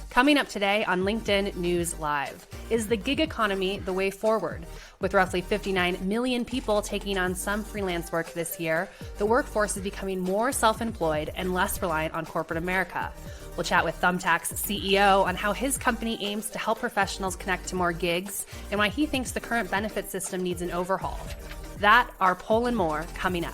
Coming up today on LinkedIn News Live, is the gig economy the way forward? With roughly 59 million people taking on some freelance work this year, the workforce is becoming more self-employed and less reliant on corporate America. We'll chat with Thumbtack's CEO on how his company aims to help professionals connect to more gigs and why he thinks the current benefit system needs an overhaul. That, our poll and more, coming up.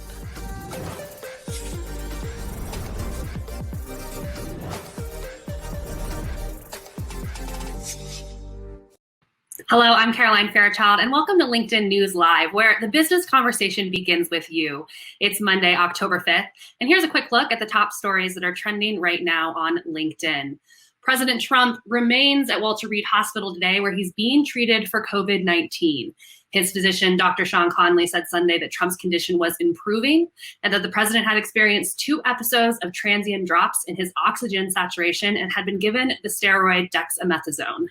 Hello, I'm Caroline Fairchild, and welcome to LinkedIn News Live, where the business conversation begins with you. It's Monday, October 5th, and here's a quick look at the top stories that are trending right now on LinkedIn. President Trump remains at Walter Reed Hospital today, where he's being treated for COVID-19. His physician, Dr. Sean Conley, said Sunday that Trump's condition was improving and that the president had experienced 2 episodes of transient drops in his oxygen saturation and had been given the steroid dexamethasone.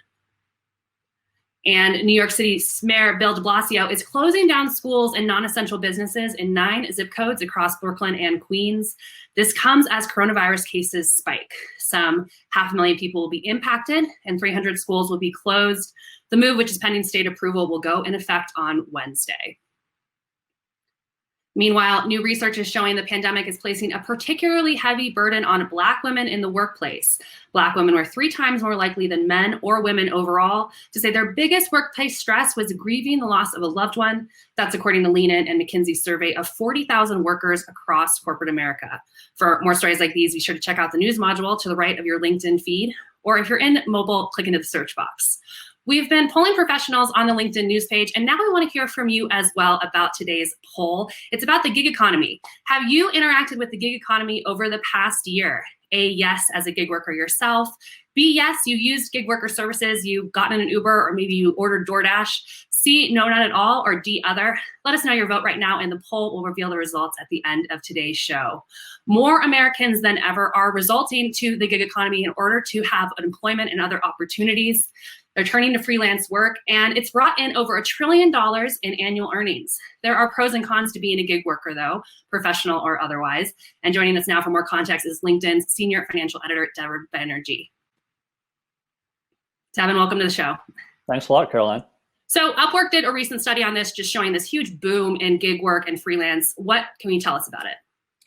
And New York City Mayor Bill de Blasio is closing down schools and non-essential businesses in 9 zip codes across Brooklyn and Queens. This comes as coronavirus cases spike. Some 500,000 people will be impacted and 300 schools will be closed. The move, which is pending state approval, will go in effect on Wednesday. Meanwhile, new research is showing the pandemic is placing a particularly heavy burden on Black women in the workplace. Black women were 3 times more likely than men or women overall to say their biggest workplace stress was grieving the loss of a loved one. That's according to Lean In and McKinsey's survey of 40,000 workers across corporate America. For more stories like these, be sure to check out the news module to the right of your LinkedIn feed, or if you're in mobile, click into the search box. We've been polling professionals on the LinkedIn news page, and now we want to hear from you as well about today's poll. It's about the gig economy. Have you interacted with the gig economy over the past year? A, yes, as a gig worker yourself. B, yes, you used gig worker services, you've gotten an Uber, or maybe you ordered DoorDash. C, no, not at all, or D, other. Let us know your vote right now, and the poll will reveal the results at the end of today's show. More Americans than ever are resulting to the gig economy in order to have employment and other opportunities. They're turning to freelance work, and it's brought in over $1 trillion in annual earnings. There are pros and cons to being a gig worker, though, professional or otherwise. And joining us now for more context is LinkedIn's senior financial editor, Deborah Banerjee. Devin, welcome to the show. Thanks a lot, Caroline. So Upwork did a recent study on this, just showing this huge boom in gig work and freelance. What can you tell us about it?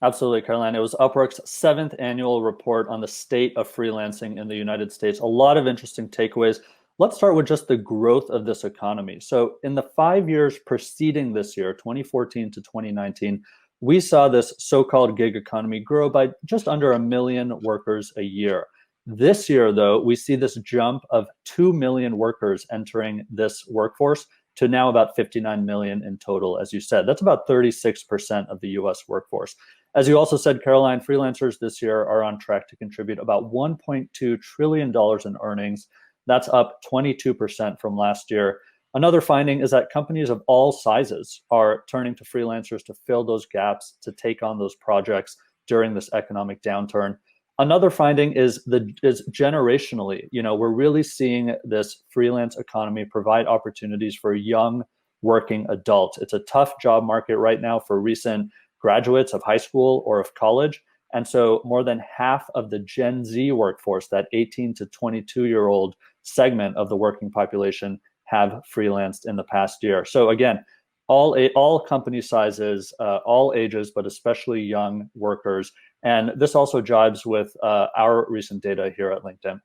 Absolutely, Caroline. It was Upwork's 7th annual report on the state of freelancing in the United States. A lot of interesting takeaways. Let's start with just the growth of this economy. So in the 5 years preceding this year, 2014 to 2019, we saw this so-called gig economy grow by just under 1 million workers a year. This year, though, we see this jump of 2 million workers entering this workforce to now about 59 million in total, as you said. That's about 36% of the US workforce. As you also said, Caroline, freelancers this year are on track to contribute about $1.2 trillion in earnings. That's up 22% from last year. Another finding is that companies of all sizes are turning to freelancers to fill those gaps, to take on those projects during this economic downturn. Another finding is generationally, we're really seeing this freelance economy provide opportunities for young working adults. It's a tough job market right now for recent graduates of high school or of college. And so more than half of the Gen Z workforce, that 18 to 22-year-old segment of the working population, have freelanced in the past year. So again, all company sizes, all ages, but especially young workers. And this also jives with our recent data here at LinkedIn.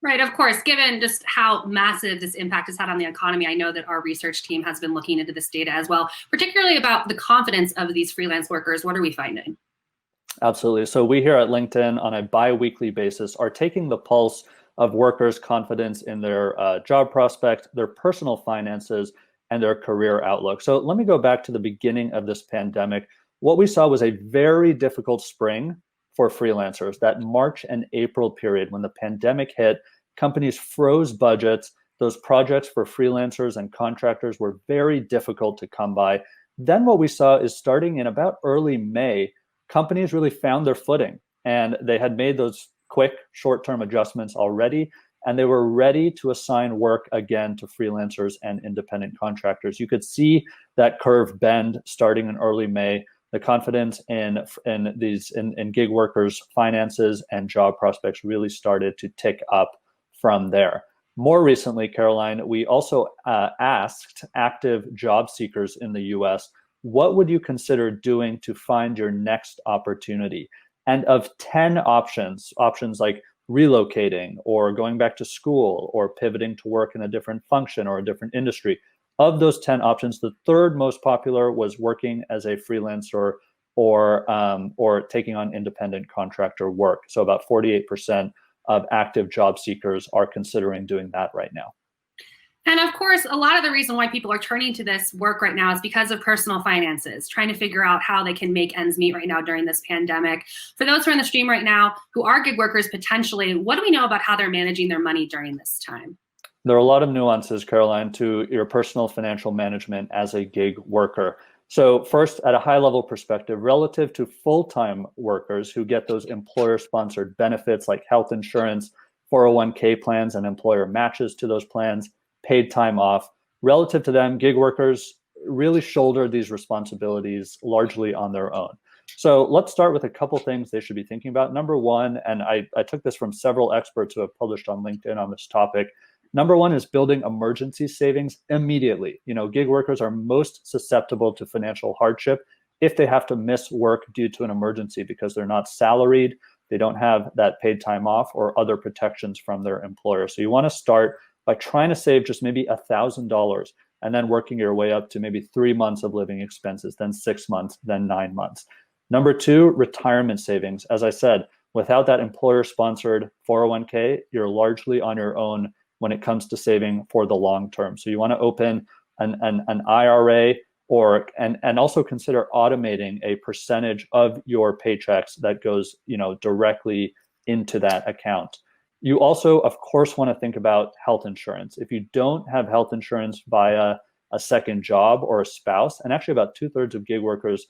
Right, of course, given just how massive this impact has had on the economy, I know that our research team has been looking into this data as well, particularly about the confidence of these freelance workers. What are we finding? Absolutely. So we here at LinkedIn on a bi-weekly basis are taking the pulse of workers' confidence in their job prospect, their personal finances, and their career outlook. So let me go back to the beginning of this pandemic. What we saw was a very difficult spring for freelancers. That March and April period when the pandemic hit, companies froze budgets. Those projects for freelancers and contractors were very difficult to come by. Then what we saw is starting in about early May, companies really found their footing, and they had made those quick short-term adjustments already, and they were ready to assign work again to freelancers and independent contractors. You could see that curve bend starting in early May. the confidence in gig workers' finances and job prospects really started to tick up from there. More recently, Caroline, we also asked active job seekers in the US, what would you consider doing to find your next opportunity? And of 10 options like relocating or going back to school or pivoting to work in a different function or a different industry, of those 10 options, the third most popular was working as a freelancer or taking on independent contractor work. So about 48% of active job seekers are considering doing that right now. And of course, a lot of the reason why people are turning to this work right now is because of personal finances, trying to figure out how they can make ends meet right now during this pandemic. For those who are in the stream right now who are gig workers potentially, what do we know about how they're managing their money during this time? There are a lot of nuances, Caroline, to your personal financial management as a gig worker. So first, at a high level perspective, relative to full-time workers who get those employer-sponsored benefits like health insurance, 401k plans, and employer matches to those plans, paid time off, relative to them, gig workers really shoulder these responsibilities largely on their own. So let's start with a couple things they should be thinking about. Number one, and I took this from several experts who have published on LinkedIn on this topic. Number one is building emergency savings immediately. Gig workers are most susceptible to financial hardship if they have to miss work due to an emergency because they're not salaried, they don't have that paid time off or other protections from their employer. So you want to start by trying to save just maybe $1,000 and then working your way up to maybe 3 months of living expenses, then 6 months, then 9 months. Number two, retirement savings. As I said, without that employer-sponsored 401k, you're largely on your own when it comes to saving for the long term. So you want to open an IRA and also consider automating a percentage of your paychecks that goes directly into that account. You also, of course, want to think about health insurance. If you don't have health insurance via a second job or a spouse, and actually about 2/3 of gig workers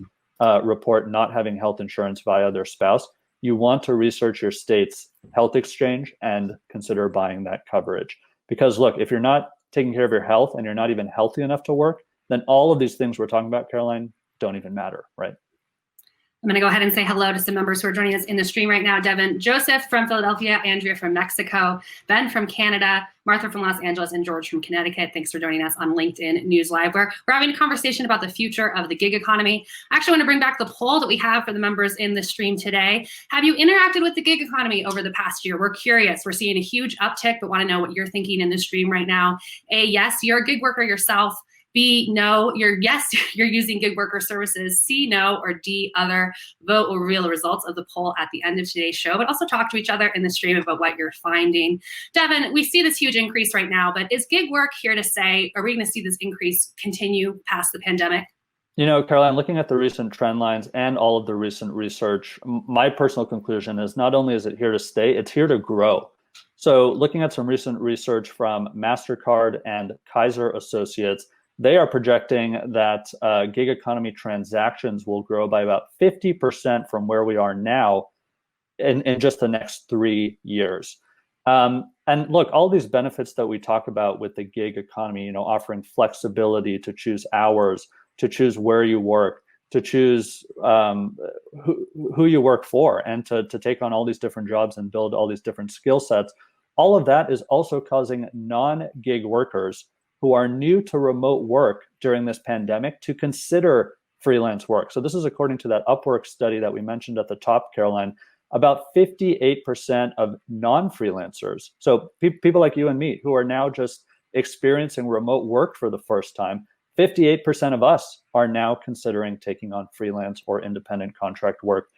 report not having health insurance via their spouse, you want to research your state's health exchange and consider buying that coverage. Because look, if you're not taking care of your health and you're not even healthy enough to work, then all of these things we're talking about, Caroline, don't even matter, right? I'm going to go ahead and say hello to some members who are joining us in the stream right now. Devin Joseph from Philadelphia, Andrea from Mexico, Ben from Canada, Martha from Los Angeles, and George from Connecticut. Thanks for joining us on LinkedIn News Live, where we're having a conversation about the future of the gig economy. I actually want to bring back the poll that we have for the members in the stream today. Have you interacted with the gig economy over the past year? We're curious. We're seeing a huge uptick, but want to know what you're thinking in the stream right now. A, yes, you're a gig worker yourself. B, no, you're using gig worker services. C, no, or D, other. Vote will reveal the results of the poll at the end of today's show, but also talk to each other in the stream about what you're finding. Devin, we see this huge increase right now, but is gig work here to stay? Are we going to see this increase continue past the pandemic? Caroline, looking at the recent trend lines and all of the recent research, my personal conclusion is not only is it here to stay, it's here to grow. So looking at some recent research from MasterCard and Kaiser Associates, they are projecting that gig economy transactions will grow by about 50% from where we are now in just the next 3 years. And look, all these benefits that we talk about with the gig economy, offering flexibility to choose hours, to choose where you work, to choose who you work for, and to take on all these different jobs and build all these different skill sets, all of that is also causing non-gig workers who are new to remote work during this pandemic to consider freelance work. So this is according to that Upwork study that we mentioned at the top, Caroline. About 58% of non-freelancers, so people like you and me who are now just experiencing remote work for the first time, 58% of us are now considering taking on freelance or independent contract work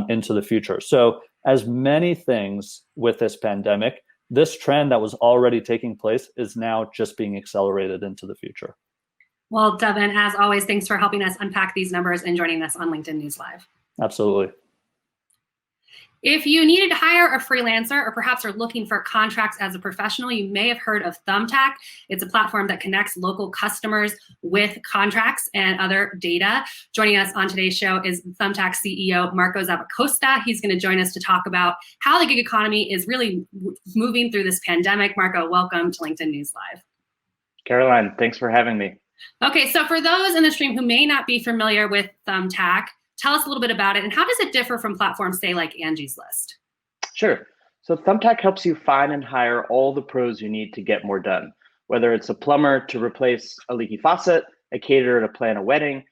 into the future. So as many things with this pandemic, this trend that was already taking place is now just being accelerated into the future. Well, Devin, as always, thanks for helping us unpack these numbers and joining us on LinkedIn News Live. Absolutely. If you needed to hire a freelancer or perhaps are looking for contracts as a professional, you may have heard of Thumbtack. It's a platform that connects local customers with contracts and other data. Joining us on today's show is Thumbtack CEO Marco Zappacosta. He's going to join us to talk about how the gig economy is really moving through this pandemic. Marco, welcome to LinkedIn News Live. Caroline, thanks for having me. Okay, so for those in the stream who may not be familiar with Thumbtack, Tell us a little bit about it, and how does it differ from platforms, say, like Angie's List? Sure. So Thumbtack helps you find and hire all the pros you need to get more done. Whether it's a plumber to replace a leaky faucet, a caterer to plan a wedding,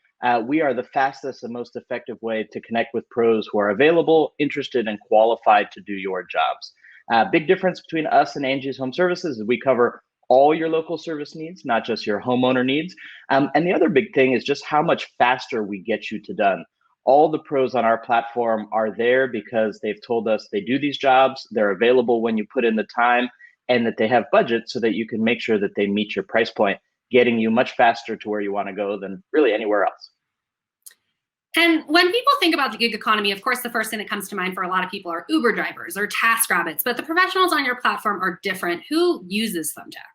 we are the fastest and most effective way to connect with pros who are available, interested, and qualified to do your jobs. Big difference between us and Angie's Home Services is we cover all your local service needs, not just your homeowner needs. And the other big thing is just how much faster we get you to done. All the pros on our platform are there because they've told us they do these jobs, they're available when you put in the time, and that they have budget so that you can make sure that they meet your price point, getting you much faster to where you want to go than really anywhere else. And when people think about the gig economy, of course, the first thing that comes to mind for a lot of people are Uber drivers or TaskRabbits, but the professionals on your platform are different. Who uses Thumbtack?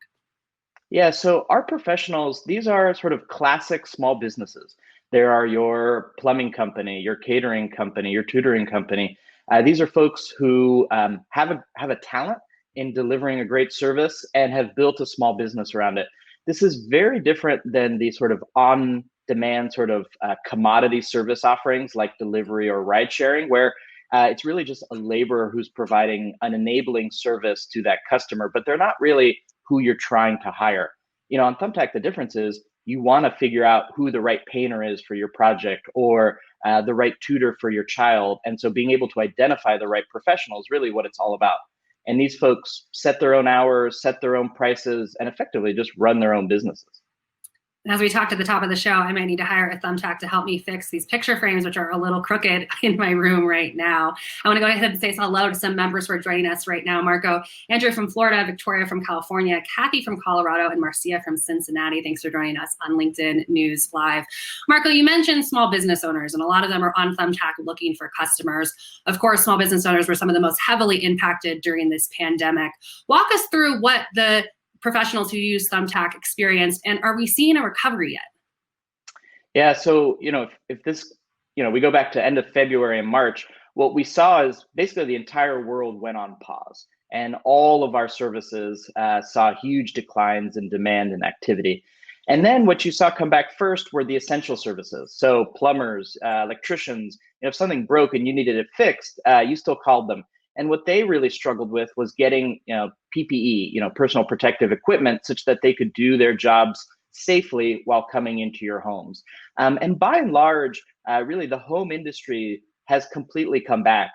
Yeah, so our professionals, these are sort of classic small businesses. There are your plumbing company, your catering company, your tutoring company. These are folks who have a talent in delivering a great service and have built a small business around it. This is very different than the sort of on-demand sort of commodity service offerings like delivery or ride sharing, where it's really just a laborer who's providing an enabling service to that customer, but they're not really who you're trying to hire. On Thumbtack, the difference is you want to figure out who the right painter is for your project or the right tutor for your child. And so being able to identify the right professional is really what it's all about. And these folks set their own hours, set their own prices, and effectively just run their own businesses. As we talked at the top of the show, I might need to hire a Thumbtack to help me fix these picture frames, which are a little crooked in my room right now. I want to go ahead and say hello to some members who are joining us right now. Marco, Andrew from Florida, Victoria from California, Kathy from Colorado, and Marcia from Cincinnati. Thanks for joining us on LinkedIn News Live. Marco, you mentioned small business owners, and a lot of them are on Thumbtack looking for customers. Of course, small business owners were some of the most heavily impacted during this pandemic. Walk us through what the professionals who use Thumbtack experienced, and are we seeing a recovery yet? Yeah, so if this, we go back to end of February and March, what we saw is basically the entire world went on pause, and all of our services saw huge declines in demand and activity. And then what you saw come back first were the essential services. So plumbers, electricians, if something broke and you needed it fixed, you still called them. And what they really struggled with was getting, PPE, personal protective equipment, such that they could do their jobs safely while coming into your homes. And by and large, really the home industry has completely come back.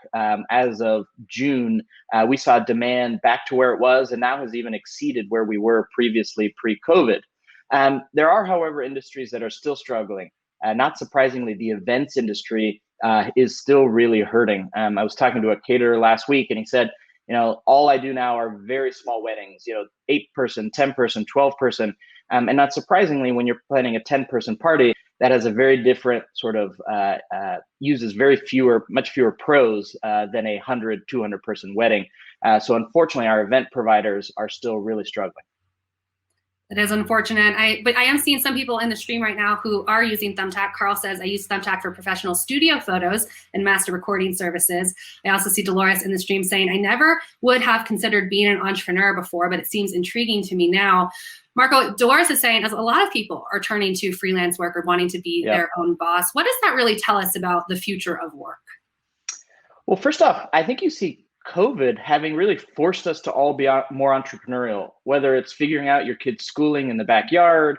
As of June, we saw demand back to where it was, and now has even exceeded where we were previously pre-COVID. There are, however, industries that are still struggling. Not surprisingly, the events industry is still really hurting. I was talking to a caterer last week, and he said, all I do now are very small weddings, 8-person, 10-person, 12-person. And not surprisingly, when you're planning a 10-person party, that has a very different sort of, uses much fewer pros than a 100, 200-person wedding. So unfortunately, our event providers are still really struggling. It is unfortunate. But I am seeing some people in the stream right now who are using Thumbtack. Carl says, I use Thumbtack for professional studio photos and master recording services. I also see Dolores in the stream saying, I never would have considered being an entrepreneur before, but it seems intriguing to me now. Marco, Dolores is saying, as a lot of people are turning to freelance work or wanting to be their own boss, what does that really tell us about the future of work? Well, first off, I think you see COVID having really forced us to all be more entrepreneurial, whether it's figuring out your kid's schooling in the backyard,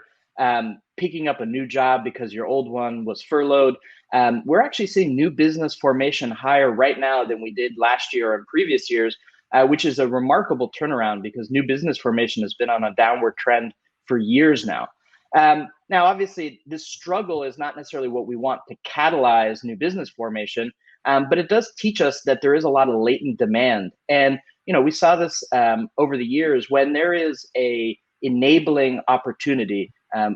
picking up a new job because your old one was furloughed. We're actually seeing new business formation higher right now than we did last year or in previous years, which is a remarkable turnaround because new business formation has been on a downward trend for years now. Now, obviously, this struggle is not necessarily what we want to catalyze new business formation, but it does teach us that there is a lot of latent demand. And, we saw this over the years when there is a enabling opportunity,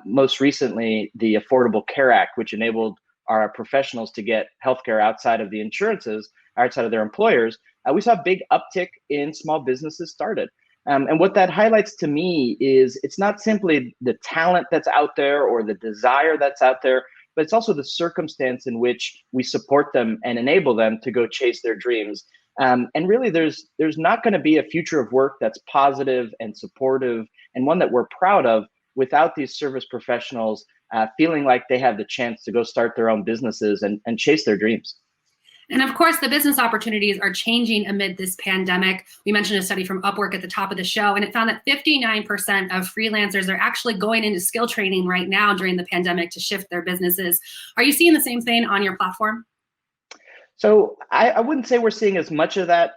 most recently, the Affordable Care Act, which enabled our professionals to get healthcare outside of the insurances, outside of their employers. We saw a big uptick in small businesses started. And what that highlights to me is it's not simply the talent that's out there or the desire that's out there, but it's also the circumstance in which we support them and enable them to go chase their dreams. And really, there's not going to be a future of work that's positive and supportive and one that we're proud of without these service professionals feeling like they have the chance to go start their own businesses and chase their dreams. And of course, the business opportunities are changing amid this pandemic. We mentioned a study from Upwork at the top of the show, and it found that 59% of freelancers are actually going into skill training right now during the pandemic to shift their businesses. Are you seeing the same thing on your platform? So I wouldn't say we're seeing as much of that.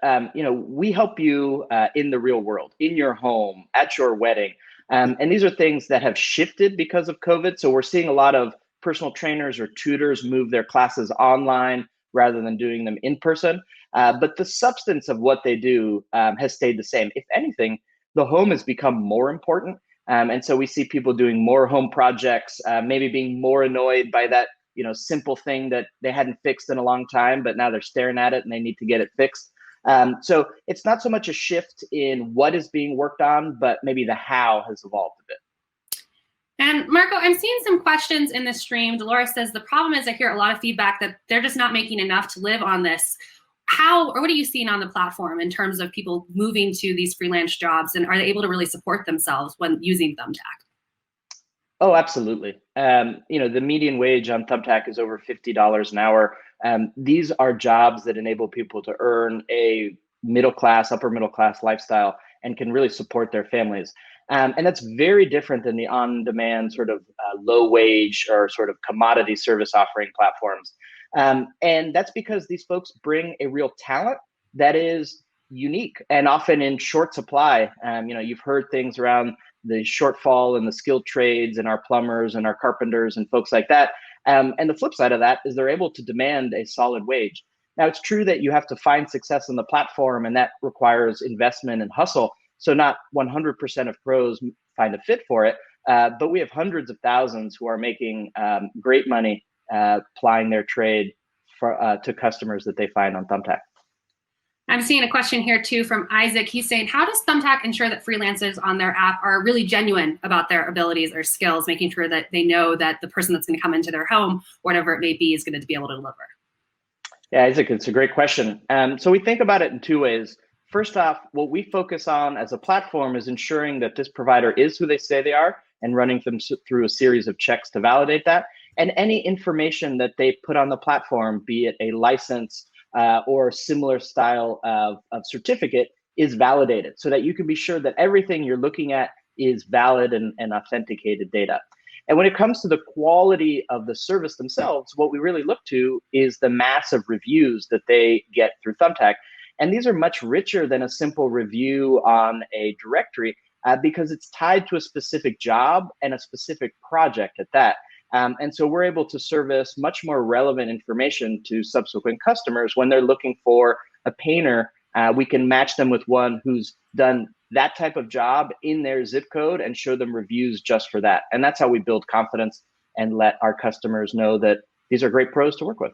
We help you in the real world, in your home, at your wedding. And these are things that have shifted because of COVID. So we're seeing a lot of personal trainers or tutors move their classes online rather than doing them in person. But the substance of what they do has stayed the same. If anything, the home has become more important. And so we see people doing more home projects, maybe being more annoyed by that simple thing that they hadn't fixed in a long time, but now they're staring at it and they need to get it fixed. So it's not so much a shift in what is being worked on, but maybe the how has evolved a bit. And Marco, I'm seeing some questions in the stream. Dolores says, the problem is I hear a lot of feedback that they're just not making enough to live on this. How, or what are you seeing on the platform in terms of people moving to these freelance jobs, and are they able to really support themselves when using Thumbtack? Oh, absolutely. The median wage on Thumbtack is over $50 an hour. These are jobs that enable people to earn a middle class, upper middle class lifestyle and can really support their families. And that's very different than the on-demand sort of low wage or sort of commodity service offering platforms. And that's because these folks bring a real talent that is unique and often in short supply. You've heard things around the shortfall in the skilled trades and our plumbers and our carpenters and folks like that. And the flip side of that is they're able to demand a solid wage. Now, it's true that you have to find success on the platform, and that requires investment and hustle. So not 100% of pros find a fit for it, but we have hundreds of thousands who are making great money plying their trade to customers that they find on Thumbtack. I'm seeing a question here too from Isaac. He's saying, how does Thumbtack ensure that freelancers on their app are really genuine about their abilities or skills, making sure that they know that the person that's going to come into their home, whatever it may be, is going to be able to deliver? Yeah, Isaac, it's a great question. So we think about it in two ways. First off, what we focus on as a platform is ensuring that this provider is who they say they are and running them through a series of checks to validate that. And any information that they put on the platform, be it a license or similar style of certificate, is validated so that you can be sure that everything you're looking at is valid and authenticated data. And when it comes to the quality of the service themselves, what we really look to is the massive reviews that they get through Thumbtack. And these are much richer than a simple review on a directory because it's tied to a specific job and a specific project at that. And so we're able to service much more relevant information to subsequent customers when they're looking for a painter. We can match them with one who's done that type of job in their zip code and show them reviews just for that. And that's how we build confidence and let our customers know that these are great pros to work with.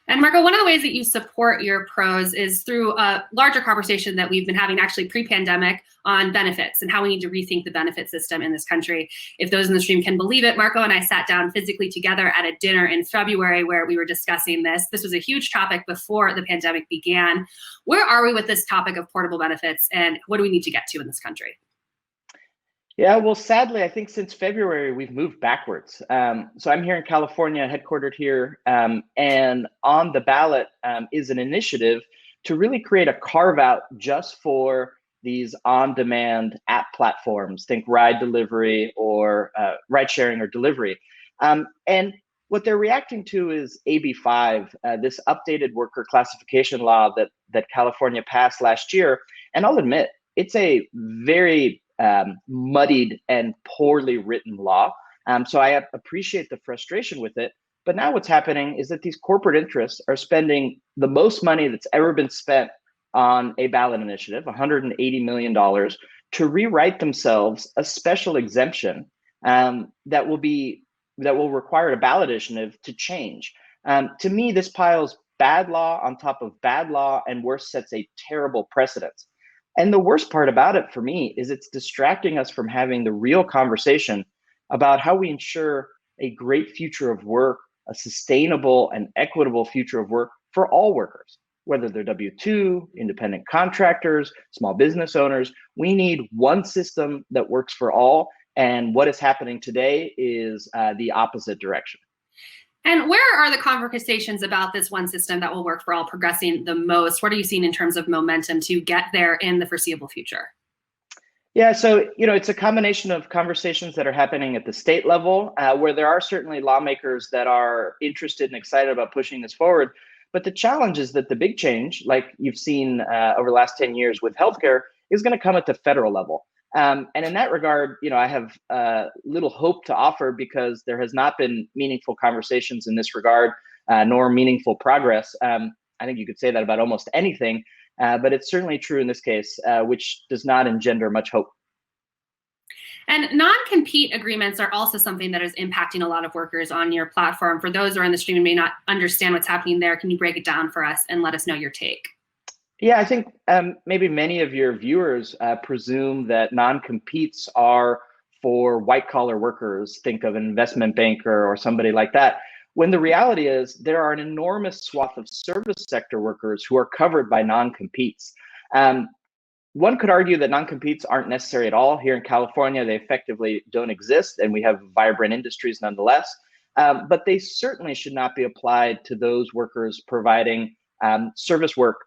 And Marco, one of the ways that you support your pros is through a larger conversation that we've been having actually pre-pandemic on benefits and how we need to rethink the benefit system in this country. If those in the stream can believe it, Marco and I sat down physically together at a dinner in February where we were discussing this. This was a huge topic before the pandemic began. Where are we with this topic of portable benefits, and what do we need to get to in this country? Yeah, well, sadly, I think since February, we've moved backwards. So I'm here in California, headquartered here, and on the ballot is an initiative to really create a carve out just for these on-demand app platforms. Think ride delivery or ride sharing or delivery. And what they're reacting to is AB5, this updated worker classification law that California passed last year. And I'll admit, it's a very muddied and poorly written law. So I appreciate the frustration with it. But now what's happening is that these corporate interests are spending the most money that's ever been spent on a ballot initiative, $180 million, to rewrite themselves a special exemption that will require a ballot initiative to change. To me, this piles bad law on top of bad law, and worse, sets a terrible precedent. And the worst part about it for me is it's distracting us from having the real conversation about how we ensure a great future of work, a sustainable and equitable future of work for all workers, whether they're W-2, independent contractors, small business owners. We need one system that works for all, And what is happening today is the opposite direction. And where are the conversations about this one system that will work for all progressing the most? What are you seeing in terms of momentum to get there in the foreseeable future? Yeah, so it's a combination of conversations that are happening at the state level, where there are certainly lawmakers that are interested and excited about pushing this forward. But the challenge is that the big change, like you've seen over the last 10 years with healthcare, is going to come at the federal level. And in that regard, I have little hope to offer because there has not been meaningful conversations in this regard, nor meaningful progress. I think you could say that about almost anything. But it's certainly true in this case, which does not engender much hope. And non-compete agreements are also something that is impacting a lot of workers on your platform. For those who are on the stream and may not understand what's happening there, can you break it down for us and let us know your take? Yeah, I think maybe many of your viewers presume that non-competes are for white-collar workers. Think of an investment banker or somebody like that. When the reality is there are an enormous swath of service sector workers who are covered by non-competes. One could argue that non-competes aren't necessary at all. Here in California, they effectively don't exist, and we have vibrant industries nonetheless. But they certainly should not be applied to those workers providing service work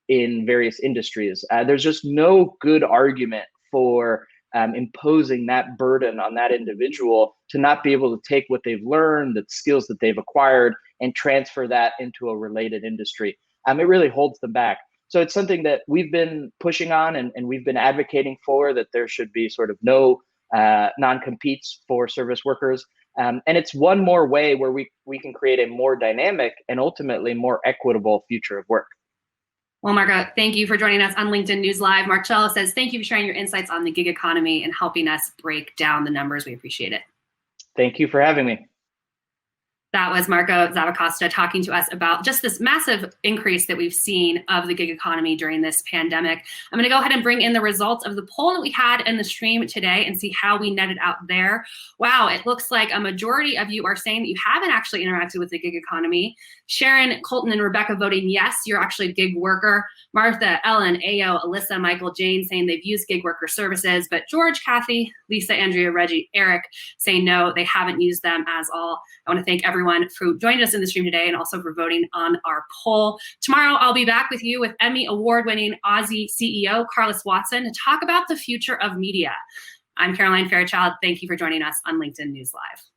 in various industries. There's just no good argument for imposing that burden on that individual to not be able to take what they've learned, the skills that they've acquired, and transfer that into a related industry. It really holds them back. So it's something that we've been pushing on and we've been advocating for, that there should be sort of no non-competes for service workers. And it's one more way where we can create a more dynamic and ultimately more equitable future of work. Well, Marco, thank you for joining us on LinkedIn News Live. Marcello says, thank you for sharing your insights on the gig economy and helping us break down the numbers. We appreciate it. Thank you for having me. That was Marco Zappacosta talking to us about just this massive increase that we've seen of the gig economy during this pandemic. I'm going to go ahead and bring in the results of the poll that we had in the stream today and see how we netted out there. Wow, it looks like a majority of you are saying that you haven't actually interacted with the gig economy. Sharon, Colton, and Rebecca voting yes, you're actually a gig worker. Martha, Ellen, Ayo, Alyssa, Michael, Jane saying they've used gig worker services, but George, Kathy, Lisa, Andrea, Reggie, Eric saying no, they haven't used them as all. I want to thank everyone for joining us in the stream today and also for voting on our poll. Tomorrow, I'll be back with you with Emmy award-winning Aussie CEO Carlos Watson to talk about the future of media. I'm Caroline Fairchild. Thank you for joining us on LinkedIn News Live.